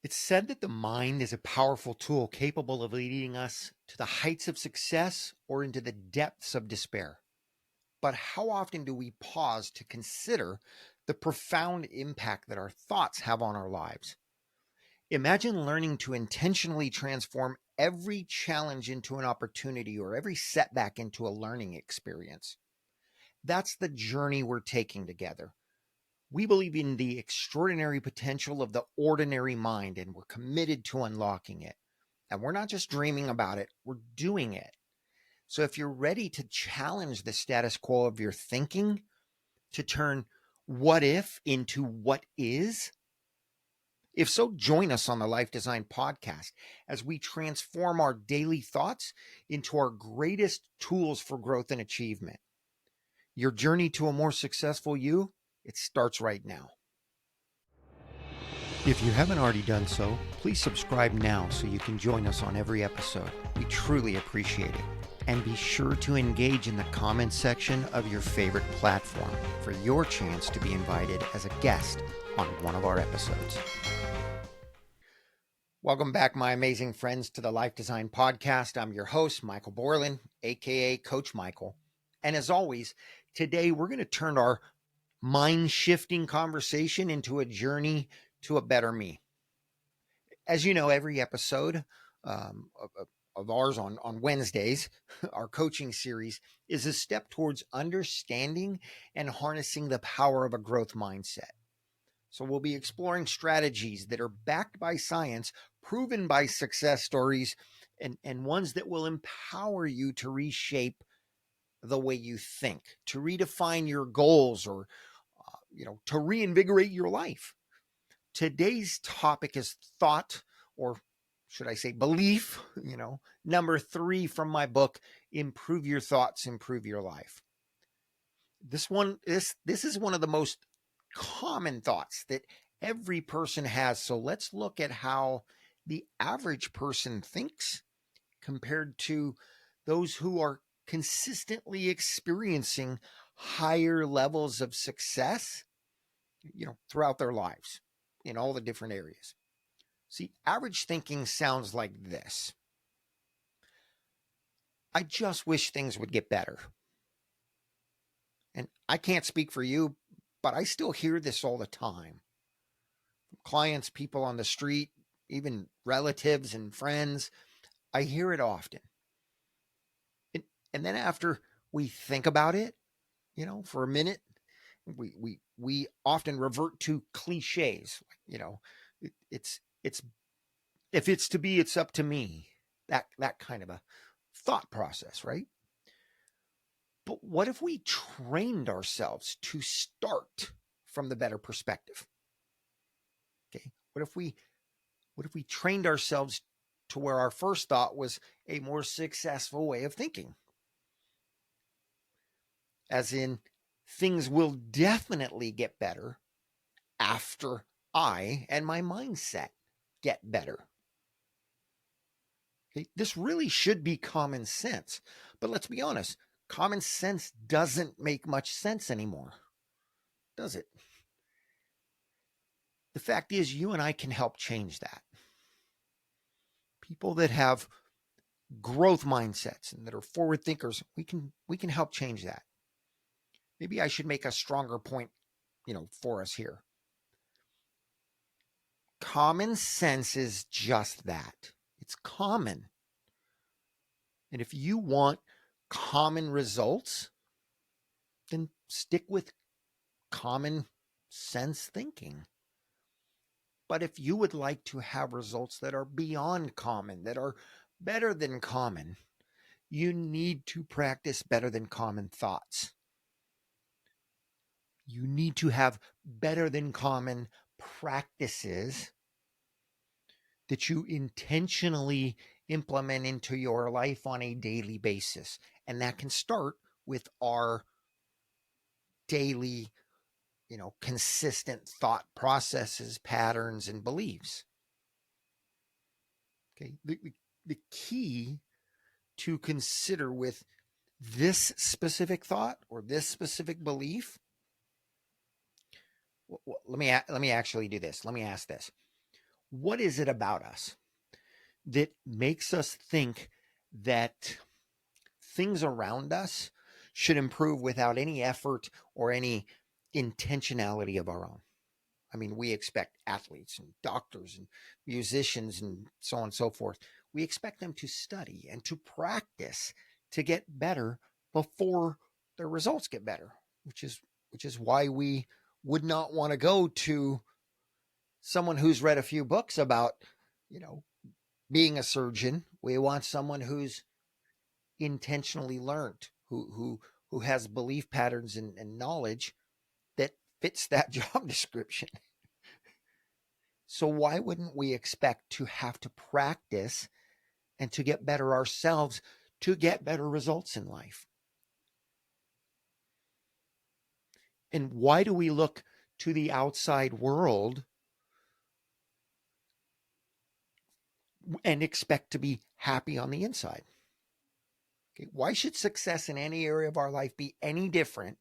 It's said that the mind is a powerful tool capable of leading us to the heights of success or into the depths of despair. But how often do we pause to consider the profound impact that our thoughts have on our lives? Imagine learning to intentionally transform every challenge into an opportunity or every setback into a learning experience. That's the journey we're taking together. We believe in the extraordinary potential of the ordinary mind, and we're committed to unlocking it. And we're not just dreaming about it, we're doing it. So if you're ready to challenge the status quo of your thinking, to turn what if into what is, if so, join us on the Life Design podcast as we transform our daily thoughts into our greatest tools for growth and achievement. Your journey to a more successful you, it starts right now. If you haven't already done so, please subscribe now so you can join us on every episode. We truly appreciate it. And be sure to engage in the comments section of your favorite platform for your chance to be invited as a guest on one of our episodes. Welcome back, my amazing friends, to the Life Design Podcast. I'm your host, Michaael Bourland, aka Coach Michael. And as always, today we're going to turn our mind-shifting conversation into a journey to a better me. As you know, every episode of ours on Wednesdays, our coaching series, is a step towards understanding and harnessing the power of a growth mindset. So we'll be exploring strategies that are backed by science, proven by success stories, and ones that will empower you to reshape the way you think, to redefine your goals, or to reinvigorate your life. Today's topic is thought, or should I say belief, number 3 from my book, Improve Your Thoughts, Improve Your Life. This is one of the most common thoughts that every person has. So let's look at how the average person thinks compared to those who are consistently experiencing higher levels of success, throughout their lives in all the different areas. See, average thinking sounds like this: I just wish things would get better. And I can't speak for you, but I still hear this all the time. Clients, people on the street, even relatives and friends, I hear it often. And then after we think about it, for a minute, we often revert to cliches. It's if it's to be, it's up to me. That kind of a thought process, right? But what if we trained ourselves to start from the better perspective? Okay. What if we trained ourselves to where our first thought was a more successful way of thinking? As in, things will definitely get better after I and my mindset get better. Okay. This really should be common sense, but let's be honest, common sense doesn't make much sense anymore, does it? The fact is, you and I can help change that. People that have growth mindsets and that are forward thinkers, we can help change that. Maybe I should make a stronger point, for us here. Common sense is just that. It's common. And if you want common results, then stick with common sense thinking. But if you would like to have results that are beyond common, that are better than common, you need to practice better than common thoughts. You need to have better than common practices that you intentionally implement into your life on a daily basis. And that can start with our daily, consistent thought processes, patterns, and beliefs. Okay. The key to consider with this specific thought or this specific belief, let me actually do this. Let me ask this. What is it about us that makes us think that things around us should improve without any effort or any intentionality of our own? I mean, we expect athletes and doctors and musicians and so on and so forth. We expect them to study and to practice to get better before their results get better, which is why we would not want to go to someone who's read a few books about, you know, being a surgeon. We want someone who's intentionally learned, who has belief patterns and knowledge that fits that job description. So why wouldn't we expect to have to practice and to get better ourselves to get better results in life? And why do we look to the outside world and expect to be happy on the inside? Okay, why should success in any area of our life be any different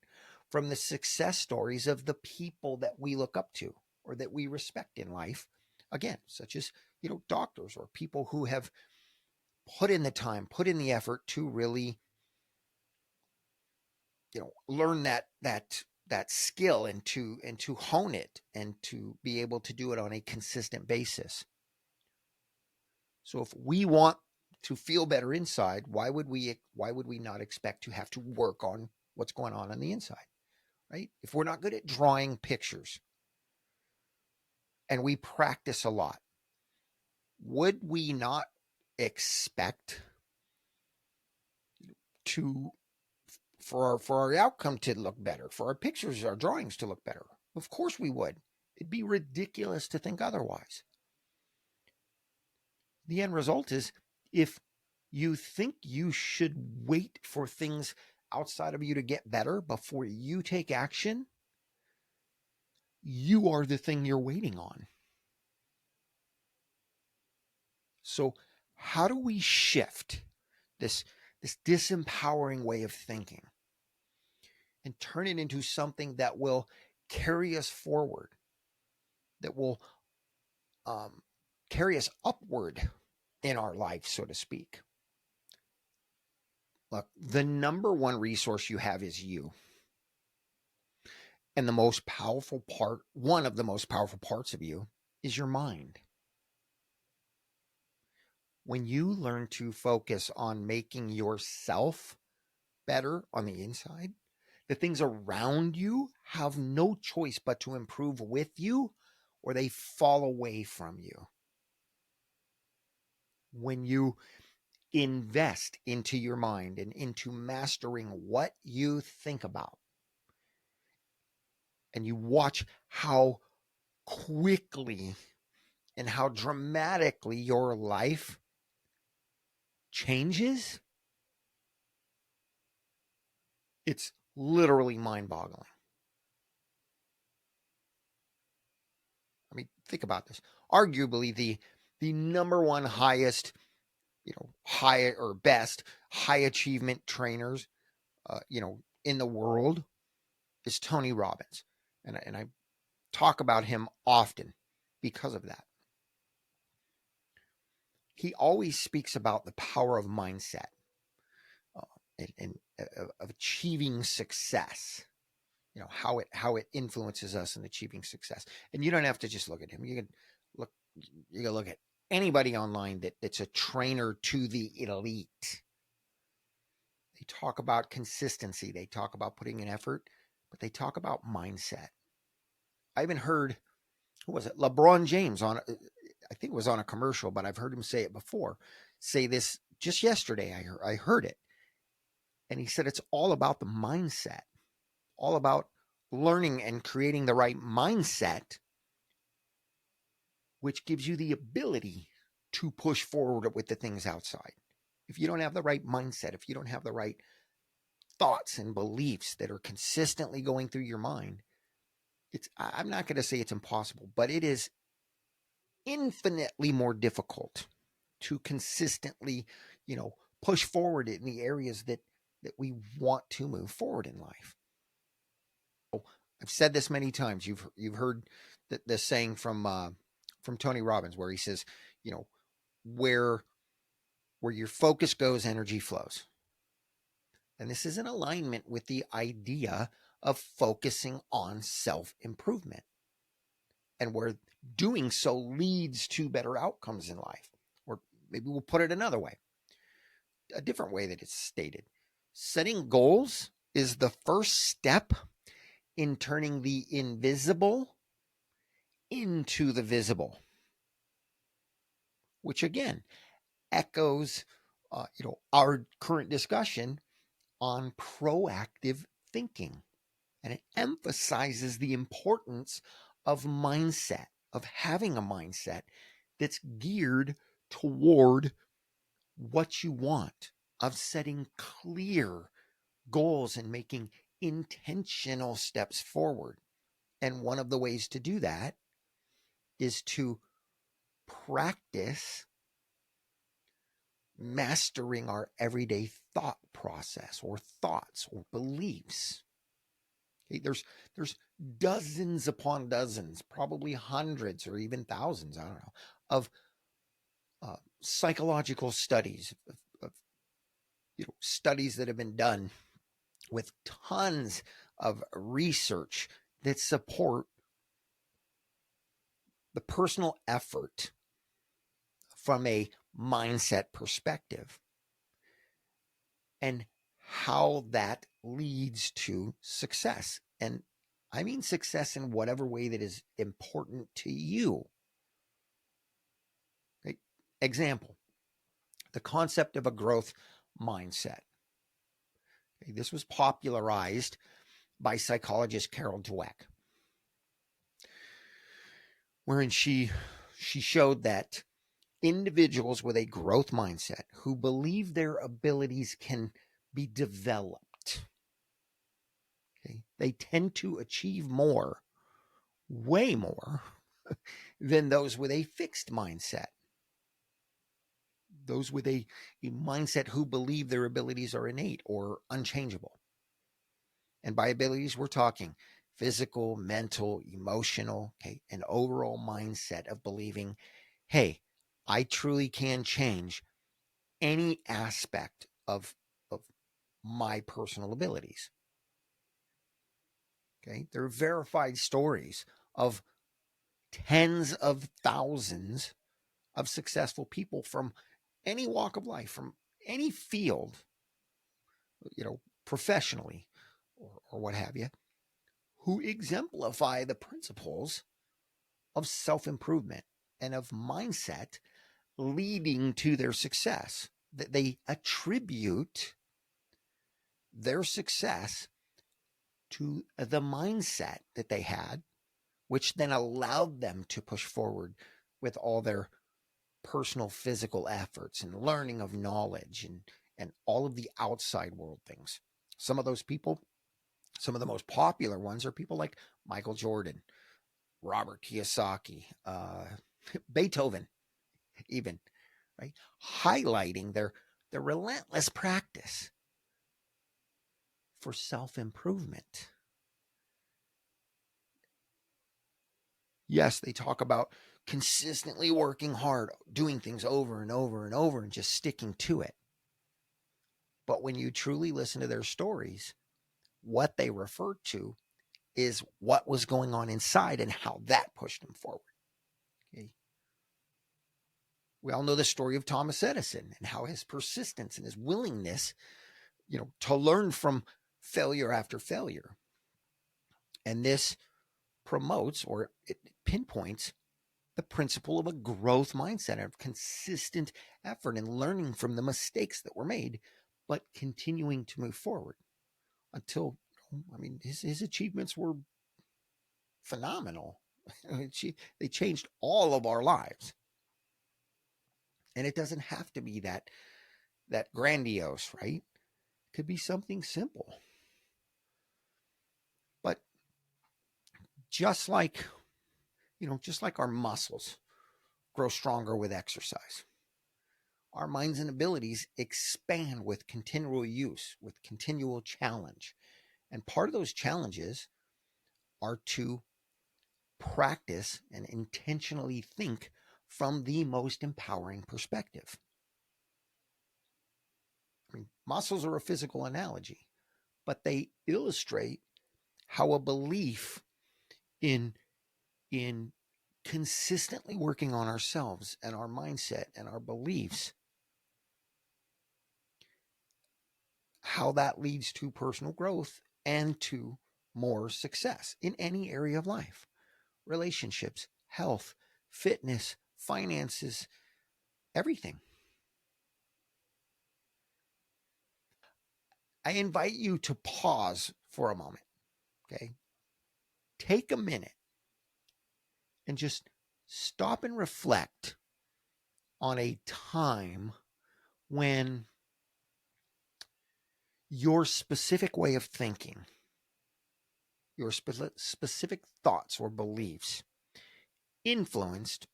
from the success stories of the people that we look up to or that we respect in life? Again, such as, doctors or people who have put in the time, put in the effort to really, learn that skill and to hone it and to be able to do it on a consistent basis. So if we want to feel better inside, why would we not expect to have to work on what's going on the inside, right? If we're not good at drawing pictures and we practice a lot, would we not expect to for our outcome to look better, for our pictures, our drawings to look better? Of course we would. It'd be ridiculous to think otherwise. The end result is, if you think you should wait for things outside of you to get better before you take action, you are the thing you're waiting on. So how do we shift this disempowering way of thinking and turn it into something that will carry us forward, that will carry us upward in our life, so to speak? Look, the number one resource you have is you. And one of the most powerful parts of you is your mind. When you learn to focus on making yourself better on the inside, the things around you have no choice but to improve with you, or they fall away from you. When you invest into your mind and into mastering what you think about, and you watch how quickly and how dramatically your life changes, it's literally mind-boggling. I mean, think about this. Arguably the number one highest, high or best high achievement trainers, in the world is Tony Robbins, and I talk about him often because of that. He always speaks about the power of mindset, and of achieving success. How it influences us in achieving success. And you don't have to just look at him. You can look at anybody online that's a trainer to the elite. They talk about consistency. They talk about putting in effort, but they talk about mindset. I even heard, who was it? LeBron James I think it was on a commercial, but I've heard him say it before. Say this just yesterday. I heard it. And he said it's all about the mindset, all about learning and creating the right mindset, which gives you the ability to push forward with the things outside. If you don't have the right mindset, if you don't have the right thoughts and beliefs that are consistently going through your mind, I'm not going to say it's impossible, but it is infinitely more difficult to consistently, push forward in the areas that we want to move forward in life. I've said this many times. You've heard the saying from from Tony Robbins, where he says, you know, where your focus goes, energy flows. And this is in alignment with the idea of focusing on self-improvement, and where doing so leads to better outcomes in life. Or maybe we'll put it another way, a different way that it's stated. Setting goals is the first step in turning the invisible into the visible, which again echoes, our current discussion on proactive thinking. And it emphasizes the importance of mindset, of having a mindset that's geared toward what you want, of setting clear goals and making intentional steps forward. And one of the ways to do that is to practice mastering our everyday thought process, or thoughts or beliefs. Okay, there's dozens upon dozens, probably hundreds or even thousands, I don't know, of psychological studies, of studies that have been done with tons of research that support the personal effort from a mindset perspective, and how that leads to success. And I mean success in whatever way that is important to you. Okay? Example, the concept of a growth mindset. Okay? This was popularized by psychologist Carol Dweck, wherein she showed that individuals with a growth mindset who believe their abilities can be developed, okay, they tend to achieve more, way more, than those with a fixed mindset. Those with a mindset who believe their abilities are innate or unchangeable. And by abilities, we're talking physical, mental, emotional, okay, an overall mindset of believing, hey, I truly can change any aspect of my personal abilities. Okay, there are verified stories of tens of thousands of successful people from any walk of life, from any field, professionally or what have you, who exemplify the principles of self-improvement and of mindset leading to their success. That they attribute their success to the mindset that they had, which then allowed them to push forward with all their personal physical efforts and learning of knowledge and all of the outside world things. Some of those people, some of the most popular ones, are people like Michael Jordan, Robert Kiyosaki, Beethoven, even, right? Highlighting their relentless practice for self-improvement. Yes, they talk about consistently working hard, doing things over and over and over, and just sticking to it. But when you truly listen to their stories, what they refer to is what was going on inside and how that pushed them forward. Okay. We all know the story of Thomas Edison and how his persistence and his willingness, to learn from failure after failure. And this promotes, or it pinpoints, the principle of a growth mindset, of consistent effort and learning from the mistakes that were made, but continuing to move forward until, his achievements were phenomenal. They changed all of our lives. And it doesn't have to be that grandiose, right? It could be something simple. But just like our muscles grow stronger with exercise, our minds and abilities expand with continual use, with continual challenge. And part of those challenges are to practice and intentionally think from the most empowering perspective. I mean, muscles are a physical analogy, but they illustrate how a belief in in consistently working on ourselves and our mindset and our beliefs, how that leads to personal growth and to more success in any area of life: relationships, health, fitness, finances, everything. I invite you to pause for a moment, okay? Take a minute and just stop and reflect on a time when your specific way of thinking, your specific thoughts or beliefs influenced,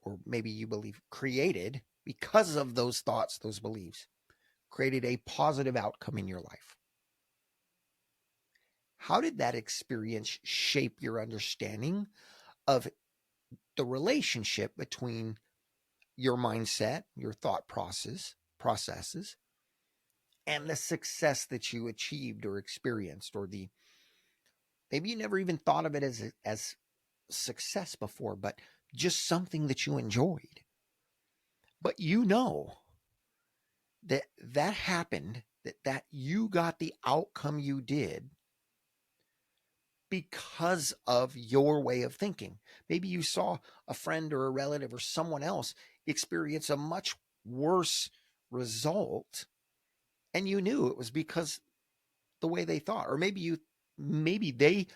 or maybe you believe created, because of those thoughts, those beliefs, created a positive outcome in your life. How did that experience shape your understanding of the relationship between your mindset, your thought processes, and the success that you achieved or experienced, or the maybe you never even thought of it as success before, but just something that you enjoyed. But you know that that happened, that you got the outcome you did because of your way of thinking. Maybe you saw a friend or a relative or someone else experience a much worse result, and you knew it was because the way they thought. Or maybe they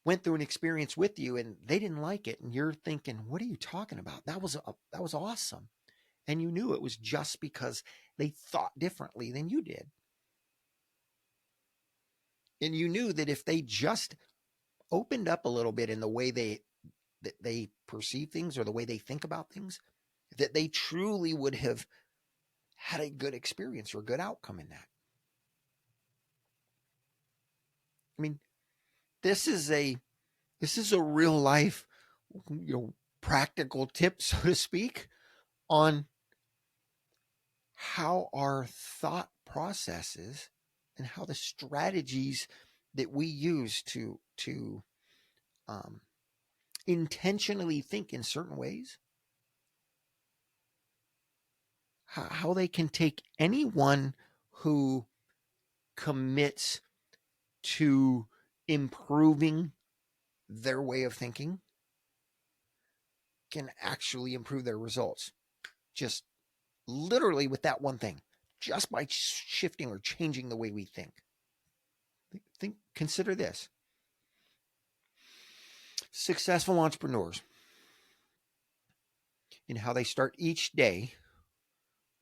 went through an experience with you and they didn't like it, and you're thinking, what are you talking about? That was awesome. And you knew it was just because they thought differently than you did. And you knew that if they just opened up a little bit in the way they perceive things or the way they think about things, that they truly would have had a good experience or a good outcome in that. I mean, this is a real life, practical tip, so to speak, on how our thought processes and how the strategies that we use to um, intentionally think in certain ways, how they can take anyone who commits to improving their way of thinking can actually improve their results. Just literally with that one thing, just by shifting or changing the way we think. Consider this. Successful entrepreneurs, in how they start each day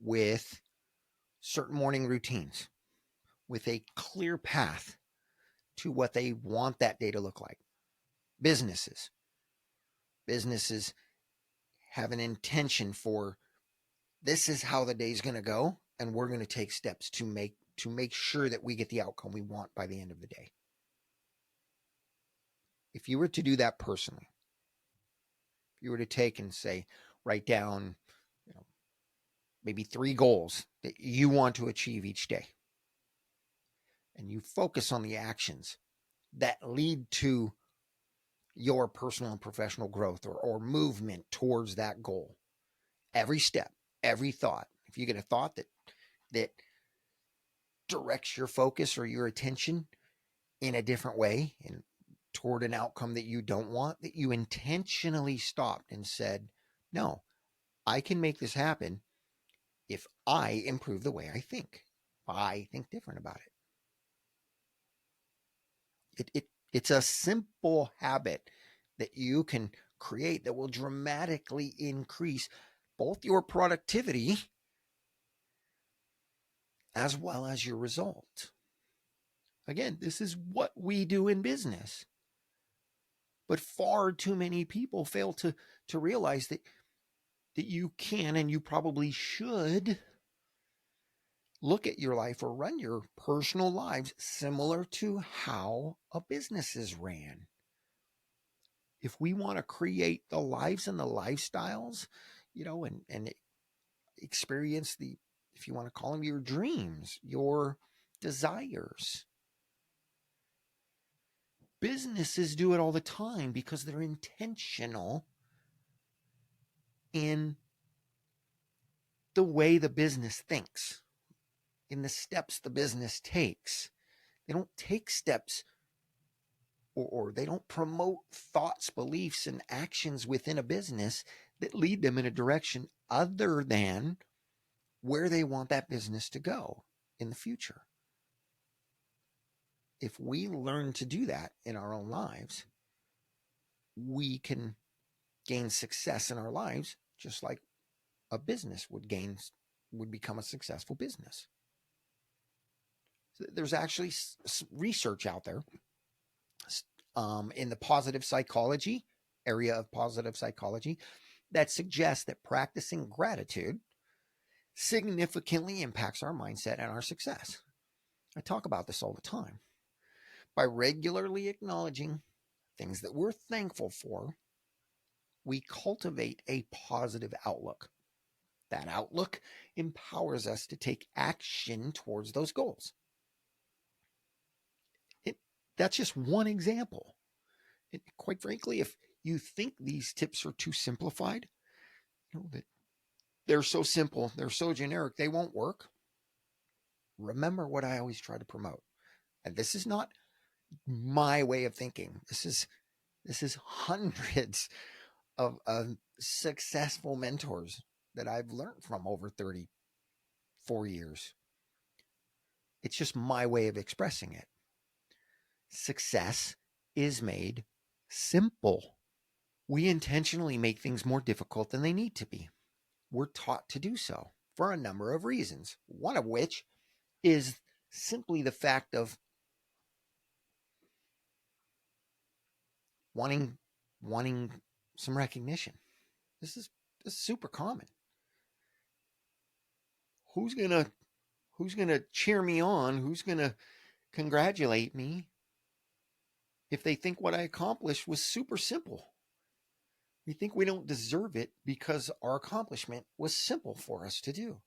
with certain morning routines, with a clear path to what they want that day to look like. Businesses have an intention for, this is how the day's going to go, and we're going to take steps to make sure that we get the outcome we want by the end of the day. If you were to do that personally, if you were to take and say, write down, maybe 3 goals that you want to achieve each day, and you focus on the actions that lead to your personal and professional growth, or movement towards that goal. Every step, every thought. If you get a thought that directs your focus or your attention in a different way and toward an outcome that you don't want, that you intentionally stopped and said, no, I can make this happen if I improve the way I think. I think different about it. It's a simple habit that you can create that will dramatically increase both your productivity as well as your result. Again, this is what we do in business. But far too many people fail to realize that you can, and you probably should, look at your life or run your personal lives similar to how a business is ran. if we want to create the lives and the lifestyles, and experience the, if you want to call them your dreams, your desires, businesses do it all the time because they're intentional in the way the business thinks, in the steps the business takes. They don't take steps, or they don't promote thoughts, beliefs, and actions within a business that lead them in a direction other than where they want that business to go in the future. If we learn to do that in our own lives, we can gain success in our lives just like a business would become a successful business. So there's actually research out there in the positive psychology area of positive psychology that suggests that practicing gratitude significantly impacts our mindset and our success. I talk about this all the time. By regularly acknowledging things that we're thankful for, we cultivate a positive outlook. That outlook empowers us to take action towards those goals. That's just one example. Quite frankly, if you think these tips are too simplified, that they're so simple, they're so generic, they won't work. Remember what I always try to promote. And this is not my way of thinking. This is hundreds of successful mentors that I've learned from over 34 years. It's just my way of expressing it. Success is made simple. We intentionally make things more difficult than they need to be. We're taught to do so for a number of reasons, one of which is simply the fact of wanting some recognition. This is super common. Who's gonna cheer me on? Who's gonna congratulate me if they think what I accomplished was super simple? We think we don't deserve it because our accomplishment was simple for us to do.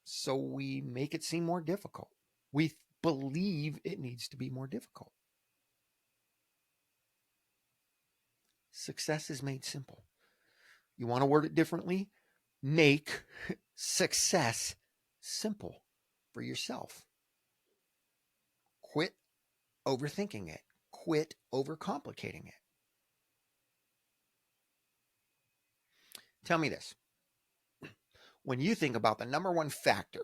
So we make it seem more difficult. We believe it needs to be more difficult. Success is made simple. You want to word it differently? Make success simple for yourself. Quit overthinking it. Quit overcomplicating it. Tell me this. When you think about the number one factor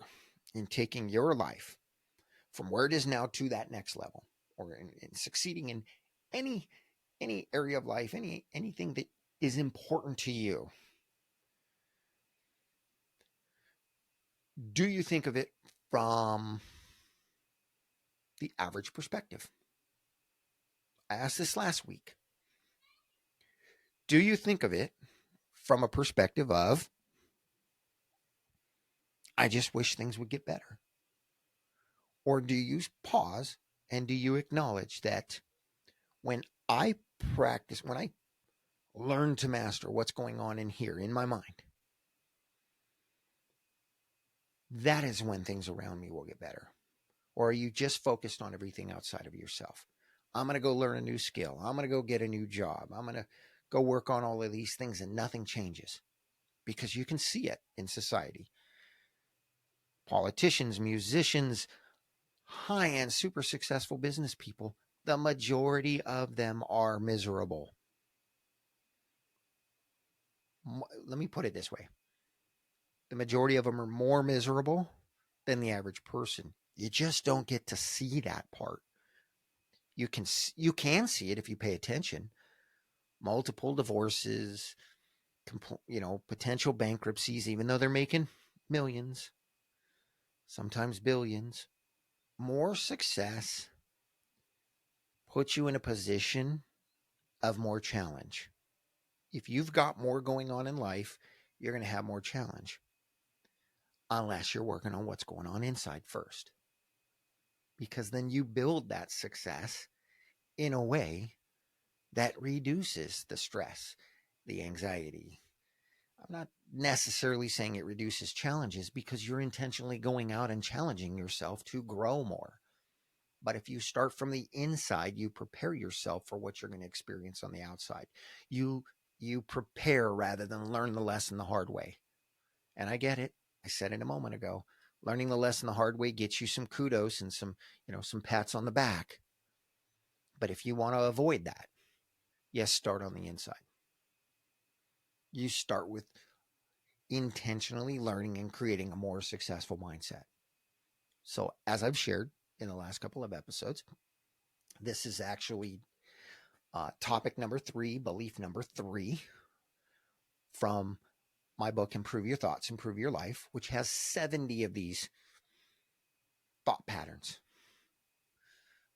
in taking your life from where it is now to that next level, or in succeeding in any area of life, anything that is important to you, do you think of it from the average perspective? I asked this last week. Do you think of it from a perspective of, I just wish things would get better? Or do you pause and do you acknowledge that when I practice, when I learn to master what's going on in here in my mind, that is when things around me will get better? Or are you just focused on everything outside of yourself? I'm going to go learn a new skill. I'm going to go get a new job. I'm going to go work on all of these things, and nothing changes because you can see it in society. Politicians, musicians, high-end, super successful business people, the majority of them are miserable. Let me put it this way. The majority of them are more miserable than the average person. You just don't get to see that part. You can see it if you pay attention. Multiple divorces, potential bankruptcies, even though they're making millions, sometimes billions. More success puts you in a position of more challenge. If you've got more going on in life, you're going to have more challenge. Unless you're working on what's going on inside first. Because then you build that success in a way that reduces the stress, the anxiety. I'm not necessarily saying it reduces challenges because you're intentionally going out and challenging yourself to grow more. But if you start from the inside, you prepare yourself for what you're going to experience on the outside. You prepare rather than learn the lesson the hard way. And I get it. I said it a moment ago. Learning the lesson the hard way gets you some kudos and some pats on the back. But if you want to avoid that, yes, start on the inside. You start with intentionally learning and creating a more successful mindset. So, as I've shared in the last couple of episodes, this is actually topic number 3, belief number 3 from my book, Improve Your Thoughts, Improve Your Life, which has 70 of these thought patterns,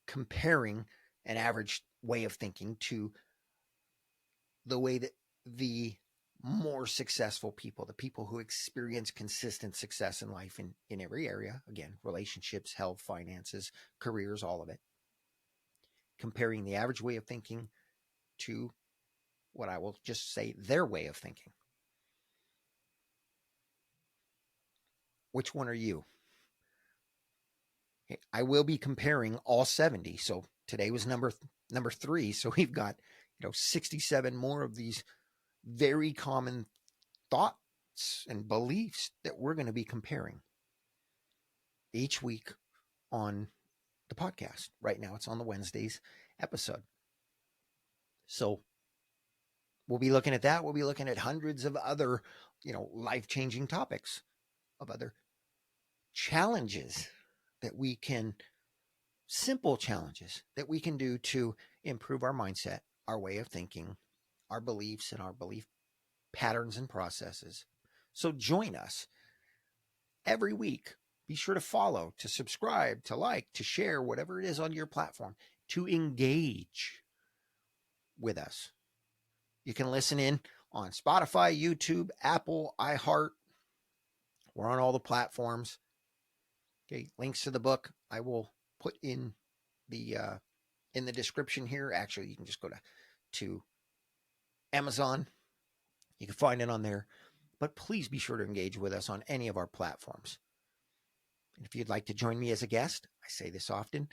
comparing an average way of thinking to the way that the more successful people, the people who experience consistent success in life in every area, again, relationships, health, finances, careers, all of it, comparing the average way of thinking to what I will just say their way of thinking. Which one are you? Okay, I will be comparing all 70. So today was number 3. So we've got 67 more of these very common thoughts and beliefs that we're going to be comparing each week on the podcast. Right now it's on the Wednesdays episode. So we'll be looking at that. We'll be looking at hundreds of other, life-changing topics, of other challenges that we can, simple challenges that we can do to improve our mindset, our way of thinking, our beliefs, and our belief patterns and processes. So join us every week. Be sure to follow, to subscribe, to like, to share, whatever it is on your platform, to engage with us. You can listen in on Spotify, YouTube, Apple, iHeart. We're on all the platforms. Okay, links to the book I will put in the description here. Actually, you can just go to Amazon. You can find it on there. But please be sure to engage with us on any of our platforms. And if you'd like to join me as a guest, I say this often,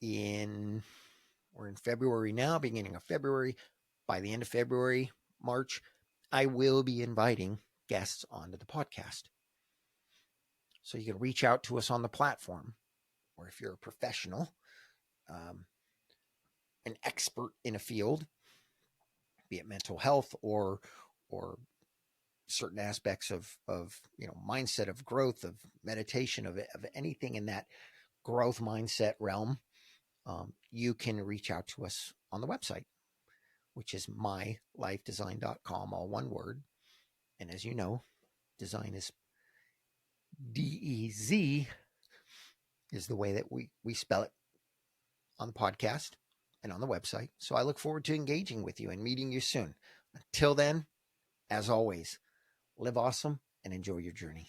we're in February now, beginning of February. By the end of February, March, I will be inviting guests onto the podcast. So you can reach out to us on the platform, or if you're a professional, an expert in a field, be it mental health or certain aspects of mindset, of growth, of meditation, of anything in that growth mindset realm, you can reach out to us on the website, which is mylifedesign.com, all one word. And as you know, design is DEZ, is the way that we spell it on the podcast and on the website. So I look forward to engaging with you and meeting you soon. Until then, as always, live awesome and enjoy your journey.